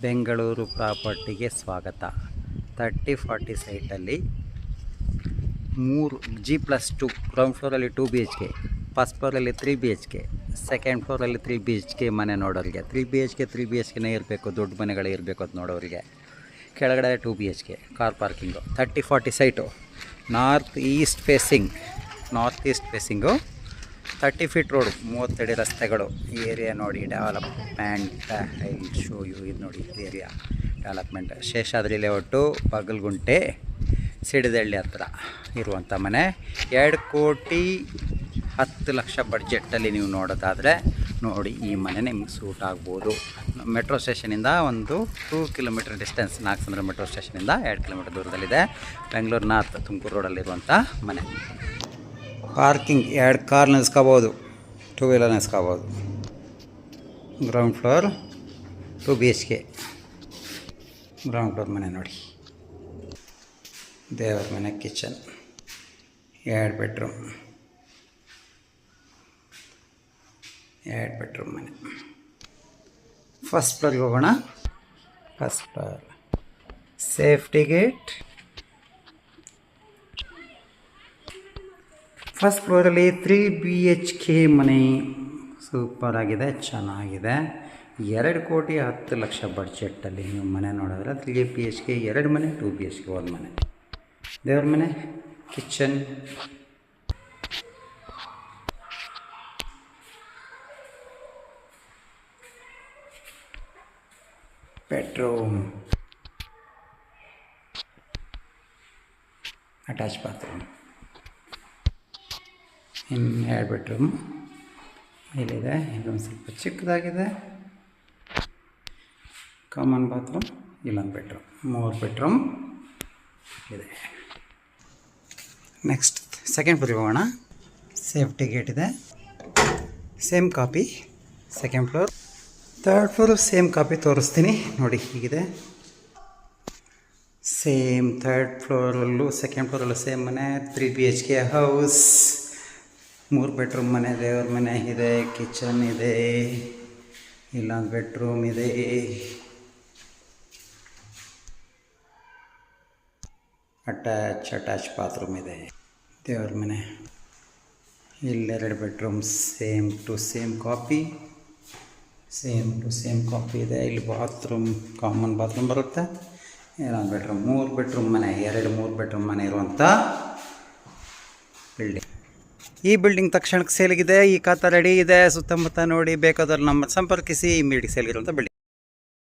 ಬೆಂಗಳೂರು ಪ್ರಾಪರ್ಟಿಗೆ ಸ್ವಾಗತ. 30-40 ಸೈಟಲ್ಲಿ 3 G+2 ಗ್ರೌಂಡ್ ಫ್ಲೋರಲ್ಲಿ 2 BHK, ಫಸ್ಟ್ ಫ್ಲೋರಲ್ಲಿ 3 BHK, ಸೆಕೆಂಡ್ ಫ್ಲೋರಲ್ಲಿ 3 BHK ಮನೆ ನೋಡೋರಿಗೆ. 3 BHK ಇರಬೇಕು, ದೊಡ್ಡ ಮನೆಗಳೇ ಇರಬೇಕು ಅಂತ ನೋಡೋರಿಗೆ. ಕೆಳಗಡೆ 2 BHK, car parking. 30-40 site, north East facing, 30 feet road, 30 ಅಡಿ ರಸ್ತೆಗಳು. ಈ ಏರಿಯಾ ನೋಡಿ, ಡೆವಲಪ್ಮೆಂಟ್. I show you. ಇದು ನೋಡಿ, area development. Seshadri layout, Bagalagunte, Sididalli ಹತ್ರ ಇರುವಂಥ ಮನೆ. 2,10,00,000 ಬಡ್ಜೆಟ್ಟಲ್ಲಿ ನೀವು ನೋಡೋದಾದರೆ ನೋಡಿ, ಈ ಮನೆ ನಿಮ್ಗೆ ಸೂಟ್ ಆಗ್ಬೋದು. ಮೆಟ್ರೋ ಸ್ಟೇಷನಿಂದ ಒಂದು 2 ಕಿಲೋಮೀಟರ್ ಡಿಸ್ಟೆನ್ಸ್, 400 ಮೆಟ್ರೋ ಸ್ಟೇಷನಿಂದ 2 ಕಿಲೋಮೀಟರ್ ದೂರದಲ್ಲಿದೆ. ಬೆಂಗಳೂರು ನಾರ್ತ್ ತುಮಕೂರು ರೋಡಲ್ಲಿರುವಂಥ ಮನೆ. ಪಾರ್ಕಿಂಗ್ 2 ಕಾರ್ ನಿಲ್ಸ್ಕೋಬೋದು, 2 ವೀಲರ್ ನಿಲ್ಸ್ಕೋಬೋದು. Ground floor 2 BHK ground floor ಮನೆ ನೋಡಿ. ದೇವರ ಮನೆ, ಕಿಚನ್, 2 ಬೆಡ್ರೂಮ್ ಮನೆ. ಫಸ್ಟ್ ಫ್ಲೋರ್ಗೆ ಹೋಗೋಣ. First floor safety gate. First ಫ್ಲೋರಲ್ಲಿ 3 BHK ಮನೆ. ಸೂಪರ್ ಆಗಿದೆ, ಚೆನ್ನಾಗಿದೆ. 2,10,00,000 ಬಡ್ಜೆಟ್ಟಲ್ಲಿ ನೀವು ಮನೆ ನೋಡಿದ್ರೆ 3 BHK 2 ಮನೆ, 2 BHK 1 ಮನೆ. ದೇವ್ರ ಮನೆ, ಕಿಚನ್, ಬೆಡ್ರೂಮ್, ಅಟ್ಯಾಚ್ ಬಾತ್ರೂಮ್. ಇನ್ನು 2 ಬೆಡ್ರೂಮ್ ಇಲ್ಲಿದೆ. ಇದೊಂದು ಸ್ವಲ್ಪ ಚಿಕ್ಕದಾಗಿದೆ. ಕಾಮನ್ ಬಾತ್ರೂಮ್, ಇಲ್ಲೊಂದು ಬೆಡ್ರೂಮ್. 3 ಬೆಡ್ರೂಮ್ ಇದೆ. ನೆಕ್ಸ್ಟ್ ಸೆಕೆಂಡ್ ಫ್ಲೋರಿಗೆ ಹೋಗೋಣ. ಸೇಫ್ಟಿ ಗೇಟ್ ಇದೆ. Same copy second floor. Third floor same copy ತೋರಿಸ್ತೀನಿ ನೋಡಿ. ಹೀಗಿದೆ ಸೇಮ್. ಥರ್ಡ್ ಫ್ಲೋರಲ್ಲೂ ಸೆಕೆಂಡ್ ಫ್ಲೋರಲ್ಲೂ ಸೇಮ್ ಮನೆ. 3 BHK ಹೌಸ್, 3 ಬೆಡ್ರೂಮ್ ಮನೆ. ದೇವ್ರ ಮನೆ ಇದೆ, ಕಿಚನ್ ಇದೆ, ಇಲ್ಲೊಂದು ಬೆಡ್ರೂಮ್ ಇದೆ, ಅಟ್ಯಾಚ್ ಬಾತ್ರೂಮ್ ಇದೆ. ದೇವ್ರ ಮನೆ, ಇಲ್ಲೆರಡು bedroom, same to same copy ಇದೆ. ಇಲ್ಲಿ ಬಾತ್ರೂಮ್, ಕಾಮನ್ ಬಾತ್ರೂಮ್ ಬರುತ್ತೆ. ಇನ್ನೊಂದು ಬೆಡ್ರೂಮ್. 3 ಬೆಡ್ರೂಮ್ ಮನೆ, 3 ಬೆಡ್ರೂಮ್ ಮನೆ ಇರುವಂಥ ಬಿಲ್ಡಿಂಗ್. ಈ ಬಿಲ್ಡಿಂಗ್ ತಕ್ಷಣಕ್ಕೆ ಸೇಲ್ಗಿದೆ. ಈ ಖಾತಾ ರೆಡಿ ಇದೆ. ಸುತ್ತಮುತ್ತ ನೋಡಿ, ಬೇಕಾದ್ರೆ ನಮ್ಮ ಸಂಪರ್ಕಿಸಿ. ಇಮಿಡಿಯೇಟ್ ಸೇಲ್ಗಿರುವಂಥ ಬಿಲ್ಡಿಂಗ್.